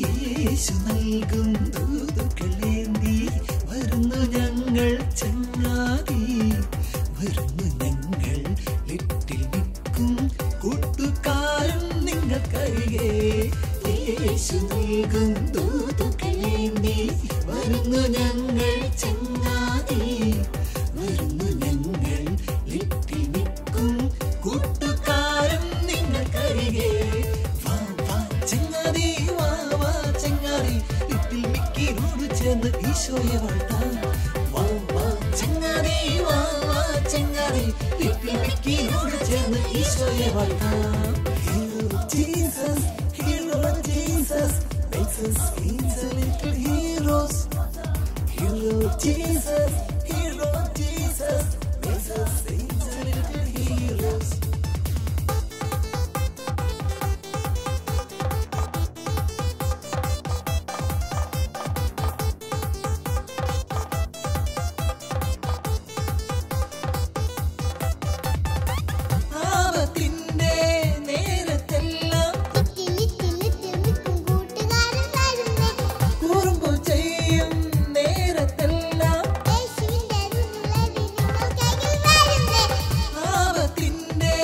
യേശു നൽകും ദൂതുകളേന്തി വരുന്നു ഞങ്ങൾ ചങ്ങാതി, വരുന്നു ഞങ്ങൾ ലിറ്റിൽ മിക്കും കൂട്ടുകാരും നിങ്ങൾക്കരികെ. യേശു നൽകും ദൂതുകളേന്തി വരുന്നു ഞങ്ങൾ ചങ്ങാതി, വരുന്നു ഞങ്ങൾ ലിറ്റിൽ മിക്കും കൂട്ടുകാരും നിങ്ങൾക്കരികെ. വാ വാ ചങ്ങാതി, വാ വാ ചങ്ങാതി, ലിറ്റിൽ മിക്കിനോട് ചേർന്ന് ഈശോയെ വാഴ്ത്താം. വാ വാ ചങ്ങാതി, വാ വാ ചങ്ങാതി, ലിറ്റിൽ മിക്കിനോട് ചേർന്ന് ഈശോയെ വാഴ്ത്താം. Hero Jesus, Hero Jesus, makes us into little heroes. Hero Jesus, Hero Jesus, makes us into little heroes. ആപത്തിന്റെ നേരത്തെല്ലാം കുറുമ്പു ചെയ്യും നേരത്തെല്ലാം, ആപത്തിന്റെ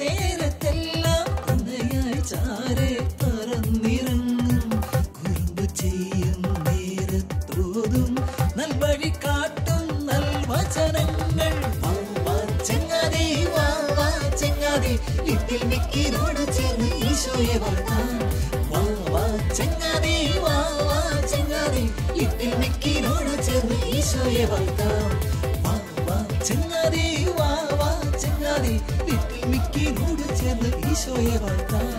നേരത്തെല്ലാം തുണയായി ചാരെ പറന്നിറങ്ങും. കുറുമ്പു ചെയ്യും നേരത്തോതും നൽവഴി കാട്ടും നൽവചനങ്ങൾ. വാ വാ ചങ്ങാതി, വാ വാ ചങ്ങാതി, ലിറ്റിൽ മിക്കിനോട് ചേർന്ന് ഈശോയെ വാഴ്ത്താം. വാ വാ ചങ്ങാതി, വാ വാ ചങ്ങാതി, ലിറ്റിൽ മിക്കിനോട് ചേർന്ന് ഈശോയെ വാഴ്ത്താം. വാ വാ ചങ്ങാതി, വാ വാ ചങ്ങാതി, ലിറ്റിൽ മിക്കിനോട് ചേർന്ന് ഈശോയെ വാഴ്ത്താം.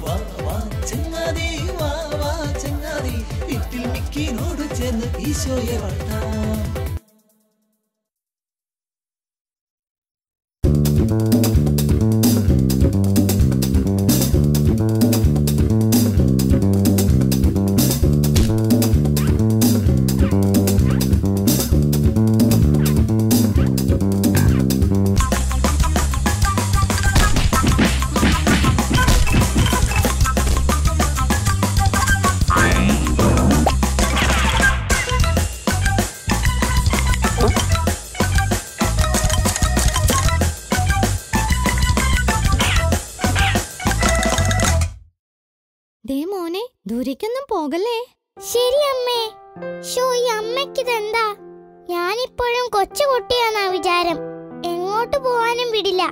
വാ വാ ചങ്ങാതി, വാ വാ ചങ്ങാതി, ലിറ്റിൽ മിക്കിനോട് ചേർന്ന് ഈശോയെ വാഴ്ത്താം. ദേ മോനെ, ദൂരേക്കൊന്നും പോകല്ലേ. ശരി അമ്മേ. ഷോ, ഈ അമ്മയ്ക്കിതെന്താ? ഞാനിപ്പോഴും കൊച്ചുകുട്ടിയാന്നാ വിചാരം. എങ്ങോട്ട് പോവാനും വിടില്ല.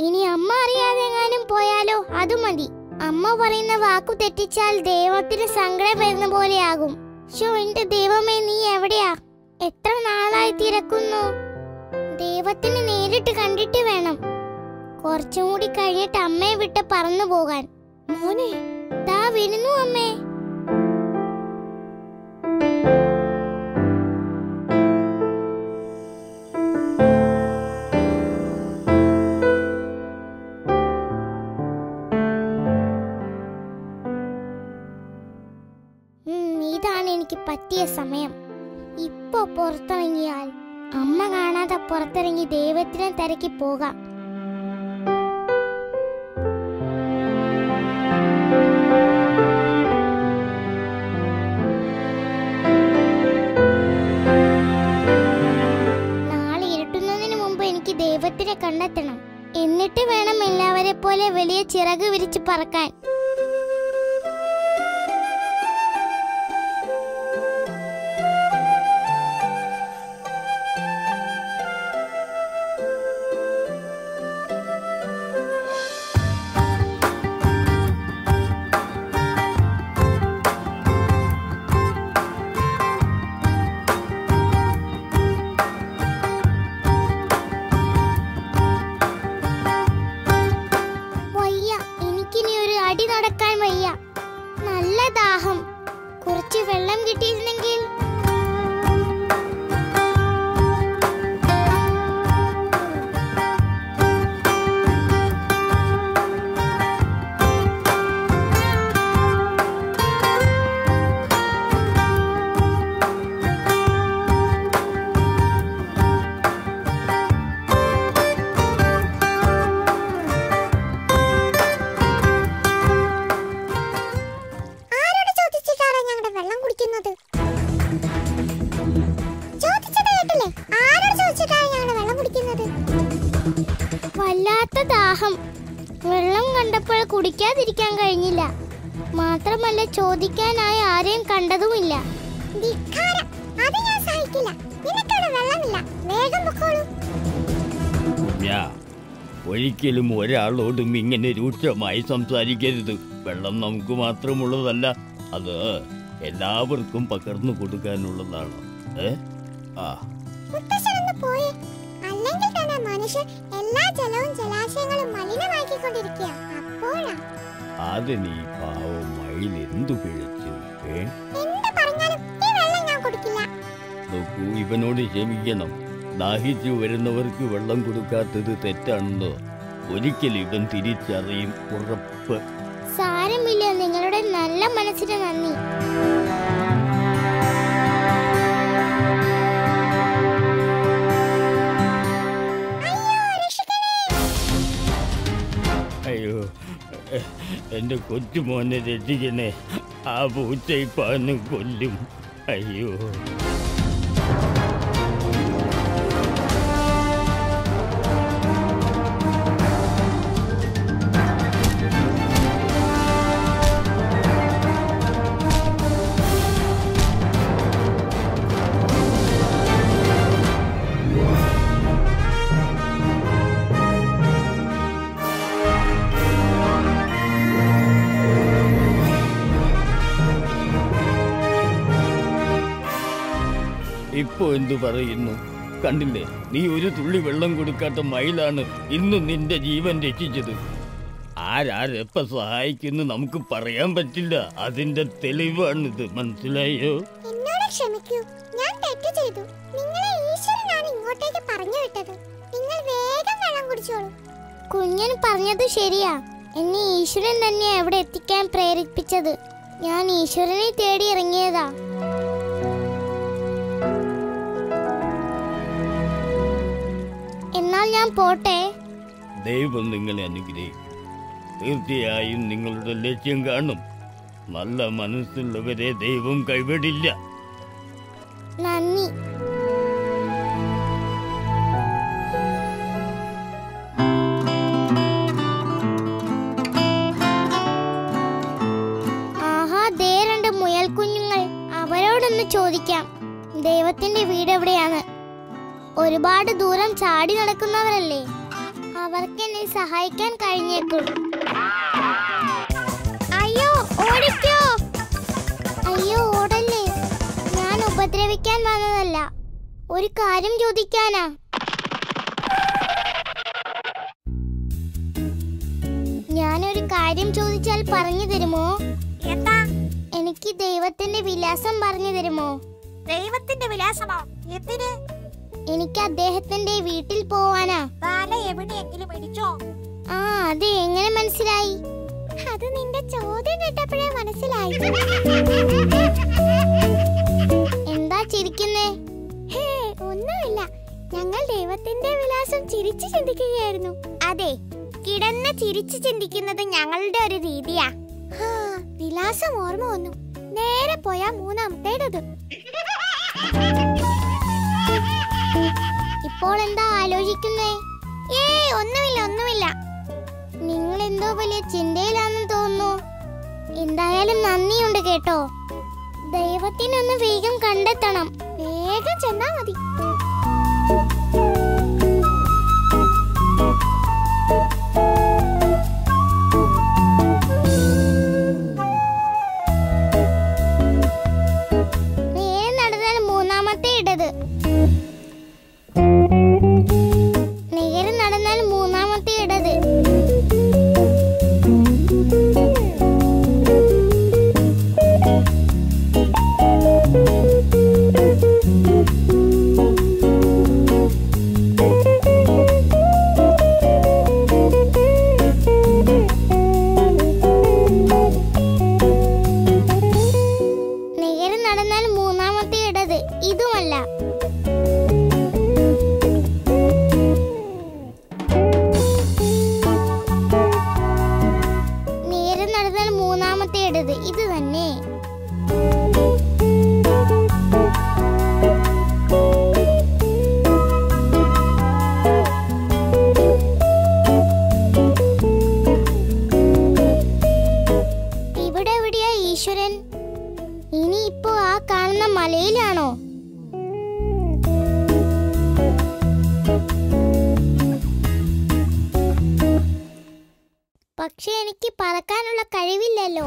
ഇനി അമ്മ അറിയാതെ എങ്ങാനും പോയാലോ? അത് മതി. അമ്മ പറയുന്ന വാക്കു തെറ്റിച്ചാൽ ദൈവത്തിന് സങ്കടം വരുന്ന പോലെയാകും. ഷോ, എന്റെ ദൈവമേ, നീ എവിടെയാ? എത്ര നാളായി തിരക്കുന്നു. ദൈവത്തിന് നേരിട്ട് കണ്ടിട്ട് വേണം. കുറച്ചും കൂടി കഴിഞ്ഞിട്ട് അമ്മയെ വിട്ട് പറന്നു പോകാൻ. മോനെ, ദാ വരുന്നു അമ്മേ. ഇതാണ് എനിക്ക് പറ്റിയ സമയം. ഇപ്പൊ പുറത്തിറങ്ങിയാൽ അമ്മ കാണാതെ പുറത്തിറങ്ങി ദൈവത്തിനെ തിരക്കി പോകാം. നാളെ ഇരുട്ടുന്നതിന് മുമ്പ് എനിക്ക് ദൈവത്തിനെ കണ്ടെത്തണം. എന്നിട്ട് വേണം എല്ലാവരെ പോലെ വലിയ ചിറക് വിരിച്ച് പറക്കാൻ. വയ്യ, എനിക്കിനി ഒരു അടി വല്ലാത്ത ദാഹം. വെള്ളം കണ്ടപ്പോൾ കുടിക്കാതിരിക്കാൻ കഴിഞ്ഞില്ല. മാത്രമല്ല ചോദിക്കാനായി ആരെയും കണ്ടതുമില്ല. ഒരിക്കലും ഒരാളോടും ഇങ്ങനെ രൂക്ഷമായി സംസാരിക്കരുത്. വെള്ളം നമുക്ക് മാത്രമുള്ളതല്ല, അത് എല്ലാവർക്കും പകർന്നു കൊടുക്കാനുള്ളതാണ്. അത് നീ പാവം മയിൽ എന്തു പിഴച്ചു? നോക്കൂ, ഇവനോട് ക്ഷമിക്കണം. ദാഹിച്ചു വരുന്നവർക്ക് വെള്ളം കൊടുക്കാത്തത് തെറ്റാണെന്ന് ഒരിക്കലും ഇവൻ തിരിച്ചറിയും, ഉറപ്പ്. സാരമില്ല, നിങ്ങളുടെ നല്ല മനസ്സിന് നന്ദി. അയ്യോ, എന്റെ കൊച്ചുമോനെ രക്ഷിക്കണേ. ആ പൂച്ചയിപ്പാനും കൊല്ലും. അയ്യോ. ഇപ്പോ എന്തു പറയുന്നു? കണ്ടില്ലേ, നീ ഒരു തുള്ളി വെള്ളം കൊടുക്കാത്ത മയിലാണ് ഇന്ന് നിന്റെ ജീവൻ രക്ഷിച്ചത്. ആരാരെപ്പ സഹായിക്കുന്നു നമുക്ക് പറയാൻ പറ്റില്ല. അതിന്റെ തെളിവാണിത്, മനസ്സിലായോ? എന്നോട് ക്ഷമിക്കൂ, ഞാൻ തെറ്റ് ചെയ്തു. നിങ്ങളെ ഈശ്വരനാണ് ഇങ്ങോട്ടേക്ക് പറഞ്ഞു വിട്ടത്. നിങ്ങൾ വേഗം വെള്ളം കുടിച്ചോളൂ. കുഞ്ഞൻ പറഞ്ഞത് ശരിയാ. എന്നെ ഈശ്വരൻ തന്നെ അവിടെ എത്തിക്കാൻ പ്രേരിപ്പിച്ചത്. ഞാൻ ഈശ്വരനെ തേടി ഇറങ്ങിയതാ. എന്നാൽ ഞാൻ പോട്ടെ. ദൈവം നിങ്ങളെ അനുഗ്രഹിക്കും. തീർച്ചയായും നിങ്ങളുടെ ലക്ഷ്യം കാണും. നല്ല മനസ്സുള്ളവരെ ദൈവം കൈവിടില്ല. നന്ദി. ആഹാ, ദേ രണ്ട് മുയൽ കുഞ്ഞുങ്ങൾ. അവരോടൊന്ന് ചോദിക്കാം, ദൈവത്തിന്റെ വീട് എവിടെയാണ്? ഒരുപാട് ദൂരം ചാടി നടക്കുന്നവരല്ലേ, അവർക്ക് എന്നെ സഹായിക്കാൻ കഴിഞ്ഞേക്കും. അയ്യോ, ഓടിക്കോ. അയ്യോ, ഓടല്ലേ. ഞാൻ ഉപദ്രവിക്കാൻ വന്നതല്ല, ഒരു കാര്യം ചോദിക്കാനാ. ഞാനൊരു കാര്യം ചോദിച്ചാൽ പറഞ്ഞു തരുമോ? എന്താ? എനിക്ക് ദൈവത്തിന്റെ വിലാസം പറഞ്ഞു തരുമോ? ദൈവത്തിന്റെ വിലാസമോ? എന്തിന്? എനിക്ക് അദ്ദേഹത്തിന്റെ വീട്ടിൽ പോവാനാ. എവിടെയെങ്കിലും ഇടിച്ചോ? ആ, അത് എങ്ങനെ മനസ്സിലായി? അത് നിന്റെ ചോദ്യം കേട്ടപ്പോഴേ മനസ്സിലായി. എന്താ ചിരിക്കുന്നേ? ഒന്നുമില്ല, ഞങ്ങൾ ദൈവത്തിന്റെ വിലാസം ചിരിച്ചു ചിന്തിക്കുകയായിരുന്നു. അതെ, കിടന്ന് ചിരിച്ചു ചിന്തിക്കുന്നത് ഞങ്ങളുടെ ഒരു രീതിയാ. വിലാസം ഓർമ്മ വന്നു. നേരെ പോയാ മൂന്നാമത്തേടത്. ഇപ്പോൾ എന്താ ആലോചിക്കുന്നേ? ഒന്നുമില്ല. നിങ്ങൾ എന്തോ വലിയ ചിന്തയിലാണെന്ന് തോന്നുന്നു. എന്തായാലും നന്ദിയുണ്ട് കേട്ടോ. ദൈവത്തിനൊന്ന് വേഗം കണ്ടെത്തണം. വേഗം ചെന്നാ മതി. നേരെ നടന്നാൽ മൂന്നാമത്തെ ഇടത്. നേരെ നടന്നാൽ മൂന്നാമത്തെ ഇടത്. നേരെ നടന്നാൽ മൂന്നാമത്തെ ഇടത്. ഇതുമല്ല. നേരെ നടന്നാൽ മൂന്നാമത്തെ ഇടത്. ഇത് തന്നെ. മലയിലാണോ? പക്ഷെ എനിക്ക് പറക്കാനുള്ള കഴിവില്ലല്ലോ.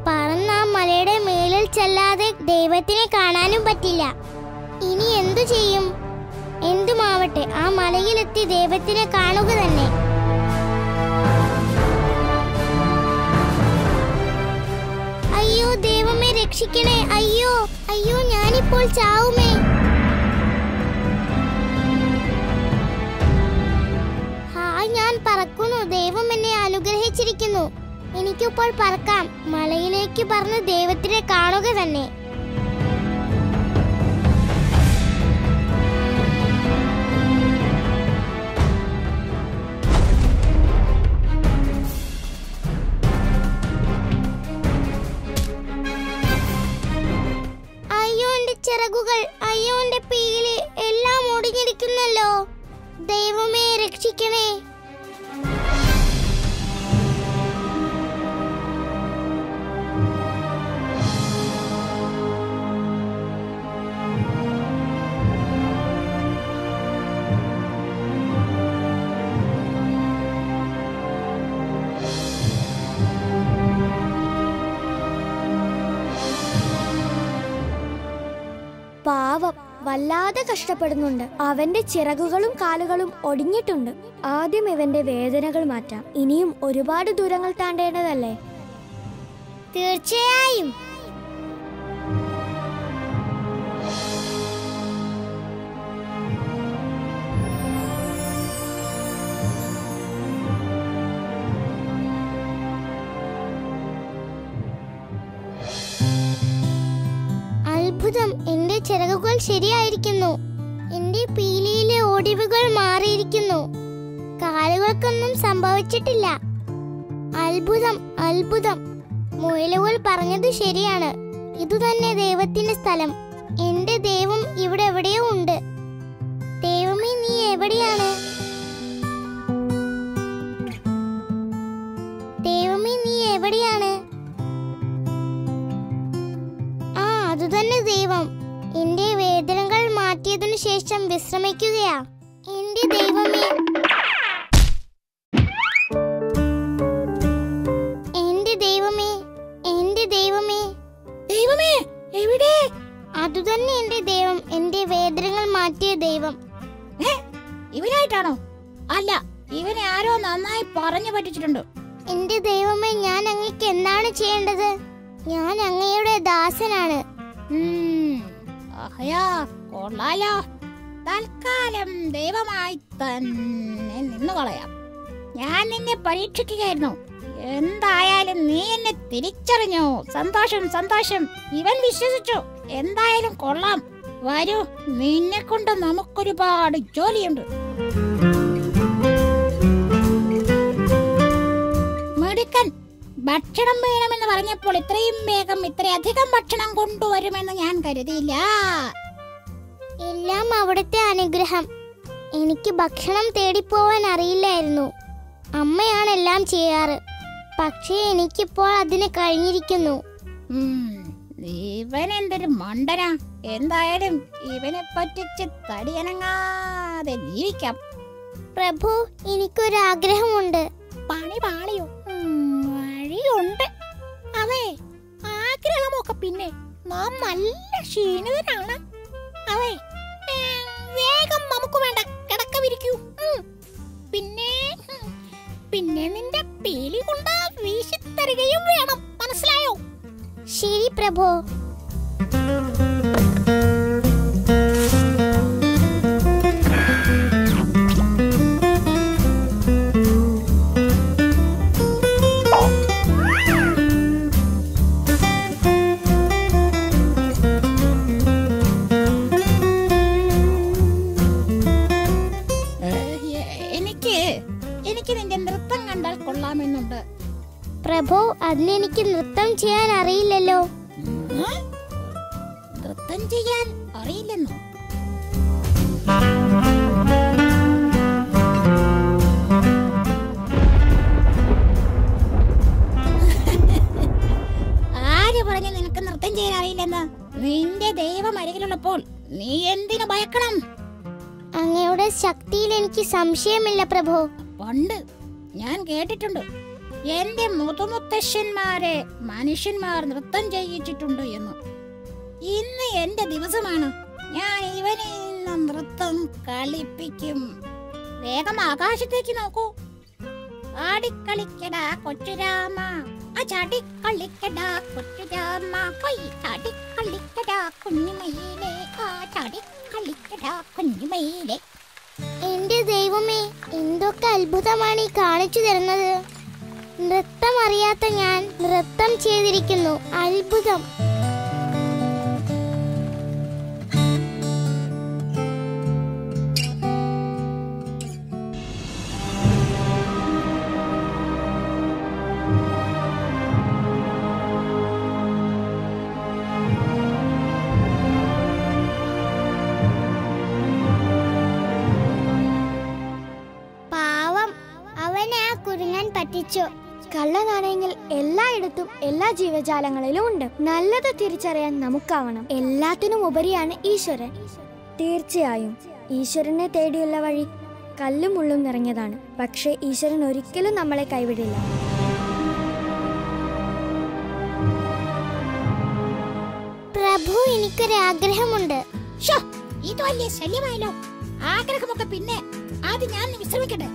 പറന്ന ആ മലയുടെ മേലിൽ ചെല്ലാതെ ദൈവത്തിനെ കാണാനും പറ്റില്ല. ഇനി എന്തു ചെയ്യും? എന്തുമാവട്ടെ, ആ മലയിലെത്തി ദൈവത്തിനെ കാണുക തന്നെ. അയ്യോ ദൈവമേ, രക്ഷിക്കണേ! അയ്യോ അയ്യോ, ഞാനിപ്പോൾ ചാവുമേ! ഞാൻ പറക്കുന്നു. ദൈവം എന്നെ അനുഗ്രഹിച്ചിരിക്കുന്നു. എനിക്കിപ്പോൾ പറക്കാം. മലയിലേക്ക് പറന്ന് ദൈവത്തിനെ കാണുക തന്നെ. അയ്യോ എന്റെ ചിറകുകൾ, അയ്യോ എന്റെ പീലി, എല്ലാം ഒടിഞ്ഞിരിക്കുന്നല്ലോ. ദൈവമേ രക്ഷിക്കണേ! പാവം, വല്ലാതെ കഷ്ടപ്പെടുന്നുണ്ട്. അവന്റെ ചിറകുകളും കാലുകളും ഒടിഞ്ഞിട്ടുണ്ട്. ആദ്യം ഇവന്റെ വേദനകൾ മാറ്റാം. ഇനിയും ഒരുപാട് ദൂരങ്ങൾ താണ്ടേണ്ടതല്ലേ? തീർച്ചയായും. അത്ഭുതം! എന്റെ ചിറകുകൾ ശരിയായിരിക്കുന്നു. എന്റെ പീലിയിലെ ഒടിവുകൾ മാറിയിരിക്കുന്നു. കാലുകൾക്കൊന്നും സംഭവിച്ചിട്ടില്ല. അത്ഭുതം, അത്ഭുതം! മുയലുകൾ പറഞ്ഞത് ശരിയാണ്. ഇതുതന്നെ ദൈവത്തിന്റെ സ്ഥലം. എന്റെ ദൈവം ഇവിടെ എവിടെയോ ഉണ്ട്. ദൈവമേ, നീ എവിടെയാണ്? ദൈവമേ, നീ എവിടെയാണ്? അതുതന്നെ ദൈവം. എന്റെ വേദനകൾ മാറ്റിയതിനു ശേഷം വിശ്രമിക്കുകയാ. എന്റെ ദൈവമേ, എന്റെ ദൈവമേ, എന്റെ ദൈവമേ! ദൈവമേ, എവിടെ? അതുതന്നെ എന്റെ ദൈവം, എന്റെ വേദനകൾ മാറ്റിയ ദൈവം. ഇവനായിട്ടാണോ? അല്ല, ഇവനെ ആരോ നന്നായി പറഞ്ഞു പറ്റിച്ചിട്ടുണ്ട്. എന്റെ ദൈവമേ, ഞാൻ അങ്ങേക്ക് എന്താണ് ചെയ്യേണ്ടത്? ഞാൻ അങ്ങയുടെ ദാസനാണ്. കൊള്ളാലോ. തൽക്കാലം ദൈവമായി തന്നെ നിന്നു കളയാം. ഞാൻ നിന്നെ പരീക്ഷിക്കുകയായിരുന്നു. എന്തായാലും നീ എന്നെ തിരിച്ചറിഞ്ഞു. സന്തോഷം, സന്തോഷം. ഇവൻ വിശ്വസിച്ചു. എന്തായാലും കൊള്ളാം. വരൂ, നിന്നെ കൊണ്ട് നമുക്കൊരുപാട് ജോലിയുണ്ട്. മിടുക്കൻ. ഭക്ഷണം വേണമെന്ന് പറഞ്ഞപ്പോൾ ഇത്രയും വേഗം ഇത്രയധികം ഭക്ഷണം കൊണ്ടുവരുമെന്ന് ഞാൻ കരുതിയില്ല. എല്ലാം അവിടുത്തെ അനുഗ്രഹം. എനിക്ക് ഭക്ഷണം തേടിപ്പോവാൻ അറിയില്ലായിരുന്നു. അമ്മയാണ് എല്ലാം ചെയ്യാറ്. പക്ഷേ എനിക്കിപ്പോൾ അതിന് കഴിഞ്ഞിരിക്കുന്നു. ഇവൻ എന്തൊരു മണ്ടനാ. എന്തായാലും ഇവനെ പറ്റിച്ച് തടിയനങ്ങാതെ ജീവിക്കാം. പ്രഭു, എനിക്കൊരാഗ്രഹമുണ്ട്. പണി പാളിയോ? വഴിയുണ്ട്. അതെ, ആഗ്രഹമൊക്കെ പിന്നെ. നാം നല്ല ക്ഷീണിതരാണ്. അതെ, വേഗം നമുക്ക് വേണ്ട കിടക്ക വിരിക്കൂ. പിന്നെ പിന്നെ നിന്റെ പീലി കൊണ്ട് വീശിത്തരികയും വേണം. മനസ്സിലായോ? ശരി പ്രഭു. എനിക്ക് നിന്റെ നൃത്തം കണ്ടാൽ കൊള്ളാമെന്നുണ്ട്. പ്രഭു, അതിനെനിക്ക് നൃത്തം ചെയ്യാൻ അറിയില്ലല്ലോ. നൃത്തം ചെയ്യാൻ അറിയില്ലെന്നോ? ആര് പറഞ്ഞു നിനക്ക് നൃത്തം ചെയ്യാൻ അറിയില്ലെന്ന്? നിന്റെ ദൈവം അരികിലുള്ളപ്പോൾ നീ എന്തിനു ഭയക്കണം? അങ്ങയുടെ ശക്തിയിൽ എനിക്ക് സംശയമില്ല പ്രഭു. പണ്ട് ഞാൻ കേട്ടിട്ടുണ്ട്, എന്റെ മുതുമുത്തശ്ശന്മാരെ മനുഷ്യന്മാർ നൃത്തം ചെയ്യിച്ചിട്ടുണ്ട് എന്ന്. ഇന്ന് എന്റെ ദിവസമാണ്. ഞാൻ ഇവനെ ഇന്ന് നൃത്തം കളിപ്പിക്കും. വേഗം ആകാശത്തേക്ക് നോക്കൂ. ആടിക്കളിക്കടാ കൊച്ചുരാമ, ചാടിക്കളിക്കടാ കൊച്ചുരാമ, ചാടിക്കളിക്കടാ കുഞ്ഞുമയിലേ, ചാടിക്കളിക്കടാ കുഞ്ഞുമയിലേ. എന്റെ ദൈവമേ, എന്തൊക്കെ അത്ഭുതമാണ് ഈ കാണിച്ചു തരുന്നത്. നൃത്തം അറിയാത്ത ഞാൻ നൃത്തം ചെയ്തിരിക്കുന്നു. അത്ഭുതം. പാവം, അവനെ ആ കുരുങ്ങൻ പറ്റിച്ചു. കള്ളനാണയങ്ങൾ എല്ലായിടത്തും എല്ലാ ജീവജാലങ്ങളിലും ഉണ്ട്. നല്ലത് തിരിച്ചറിയാൻ നമുക്കാവണം. എല്ലാത്തിനും ഉപരിയാണ് ഈശ്വരൻ. തീർച്ചയായും ഈശ്വരനെ തേടിയുള്ള വഴി കല്ലും മുള്ളും നിറഞ്ഞതാണ്. പക്ഷേ ഈശ്വരൻ ഒരിക്കലും നമ്മളെ കൈവിടില്ല. പ്രഭു, എനിക്കൊരാഗ്രഹമുണ്ട്. ഇത് വലിയ ശല്യമായല്ലോ. ആഗ്രഹമൊക്കെ പിന്നെ, ആദ്യം ഞാൻ വിശ്രമിക്കട്ടെ.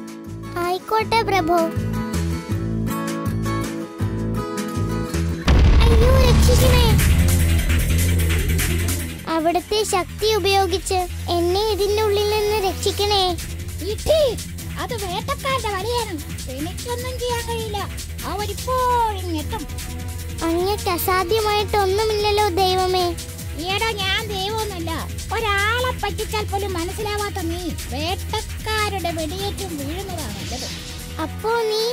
ആയിക്കോട്ടെ പ്രഭു. അയ്യോ, രക്ഷിക്കണേ. അവിടുത്തെ ശക്തി ഉപയോഗിച്ച് എന്നെ ഇതിന്റെ ഉള്ളിൽ നിന്ന് രക്ഷിക്കണേ. അത് വേട്ടക്കാരുടെ വലയാണ്. എനിക്കൊന്നും ചെയ്യാൻ കഴിയില്ല. അവരിപ്പോഴും എത്തും. അങ്ങക്ക് അസാധ്യമായിട്ടൊന്നുമില്ലല്ലോ ദൈവമേ. ഈടാ, ഞാൻ ദൈവമൊന്നുമല്ല. ഒരാളെ പറ്റിച്ചാൽ പോലും മനസ്സിലാവാത്ത നീ വേട്ടക്കാരുടെ വെടിയേറ്റും വീഴുന്നതാണ് നല്ലത്. അപ്പോ നീ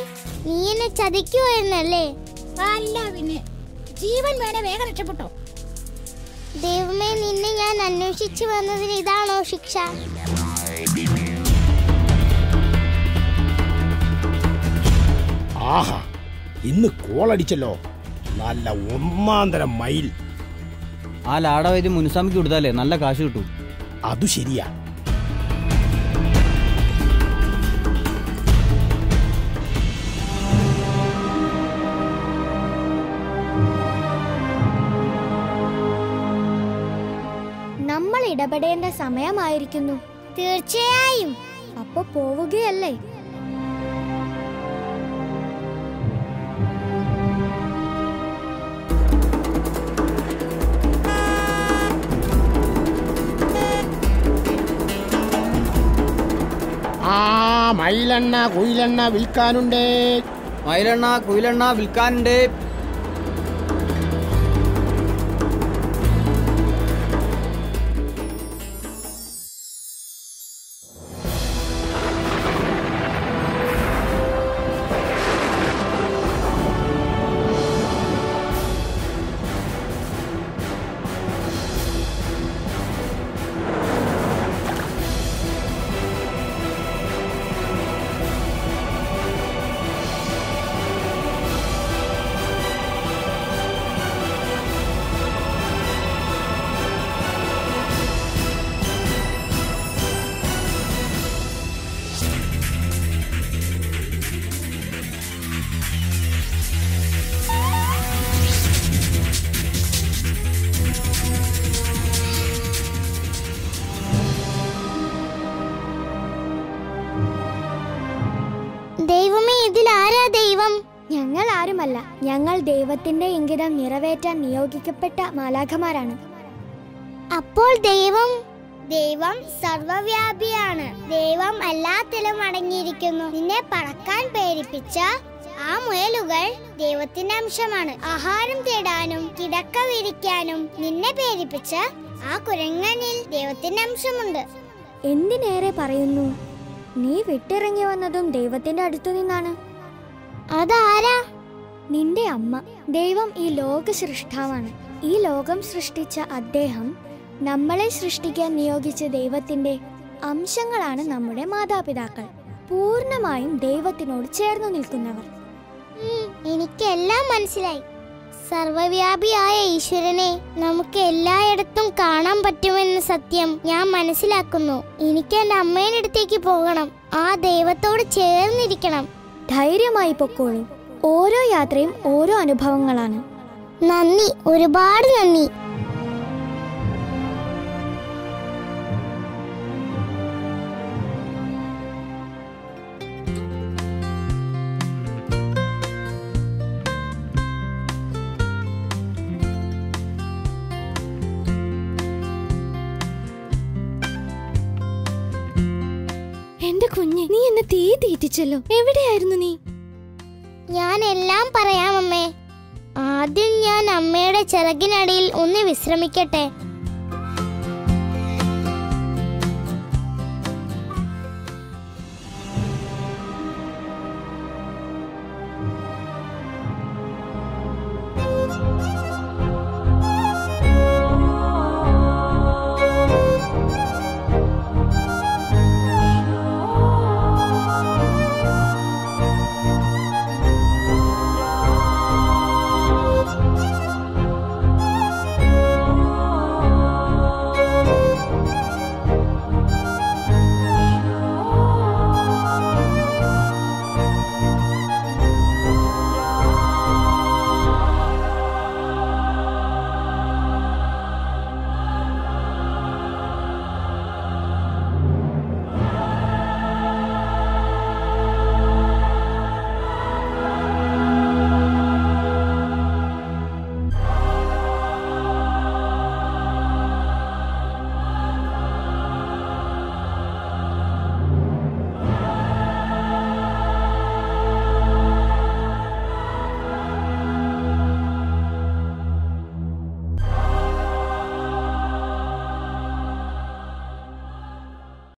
എന്നെ ചതിക്കുവോ എന്നല്ലേ? അല്ല പിന്നെ. ജീവൻ വേണേ വേഗം രക്ഷപ്പെട്ടോ. ദൈവമേ, നിന്നെ ഞാൻ അന്വേഷിച്ചു വന്നതിന് ഇതാണോ ശിക്ഷ? ആഹാ, ഇന്ന് കോളടിച്ചല്ലോ. നല്ല ഒന്നാന്തരം മയിൽ. ആ ലാടവൈദ്യ മുൻസാമിക്ക് കൊടുത്താലേ നല്ല കാശ് കിട്ടും. അതു ശരിയാ. നമ്മൾ ഇടപെടേണ്ട സമയമായിരിക്കുന്നു. തീർച്ചയായും. അപ്പൊ പോവുകയല്ലേ? മയിലെണ്ണ കുയിലെണ്ണ വിൽക്കാനുണ്ട്. മയിലെണ്ണ കുയിലെണ്ണ വിൽക്കാനുണ്ട്. ദൈവമേ, ഇതിലാരാ ദൈവം? ഞങ്ങൾ ആരുമല്ല. ഞങ്ങൾ ദൈവത്തിന്റെ ഇംഗിതം നിറവേറ്റാൻ നിയോഗിക്കപ്പെട്ട മാലാഖമാരാണ്. അപ്പോൾ ദൈവം സർവവ്യാപിയാണ്. ദൈവം എല്ലാത്തിലും അടങ്ങിയിരിക്കുന്നു. നിന്നെ പറക്കാൻ പ്രേരിപ്പിച്ച ആ മുയലുകൾ ദൈവത്തിന്റെ അംശമാണ്. ആഹാരം തേടാനും കിടക്ക വിരിക്കാനും നിന്നെ പ്രേരിപ്പിച്ച ആ കുരങ്ങനിൽ ദൈവത്തിന്റെ അംശമുണ്ട്. എന്തിനേറെ പറയുന്നു, നീ വിട്ടിറങ്ങി വന്നതും ദൈവത്തിന്റെ അടുത്തു നിന്നാണ്. അതാരാ? നിന്റെ അമ്മ. ദൈവം ഈ ലോക സൃഷ്ടാവാണ്. ഈ ലോകം സൃഷ്ടിച്ച അദ്ദേഹം നമ്മളെ സൃഷ്ടിക്കാൻ നിയോഗിച്ച ദൈവത്തിന്റെ അംശങ്ങളാണ് നമ്മുടെ മാതാപിതാക്കൾ. പൂർണ്ണമായും ദൈവത്തിനോട് ചേർന്നു നിൽക്കുന്നവർ. എനിക്കെല്ലാം മനസ്സിലായി. സർവവ്യാപിയായ ഈശ്വരനെ നമുക്ക് എല്ലായിടത്തും കാണാൻ പറ്റുമെന്ന സത്യം ഞാൻ മനസ്സിലാക്കുന്നു. എനിക്ക് എന്റെ അമ്മയുടെ അടുത്തേക്ക് പോകണം. ആ ദൈവത്തോട് ചേർന്നിരിക്കണം. ധൈര്യമായി പൊക്കോളൂ. ഓരോ യാത്രയും ഓരോ അനുഭവങ്ങളാണ്. നന്ദി, ഒരുപാട് നന്ദി. എന്റെ കുഞ്ഞ്, നീ എന്നെ തീ തീറ്റിച്ചല്ലോ. എവിടെയായിരുന്നു നീ? ഞാൻ എല്ലാം പറയാം അമ്മേ. ആദ്യം ഞാൻ അമ്മയുടെ ചിറകിനടിയിൽ ഒന്ന് വിശ്രമിക്കട്ടെ.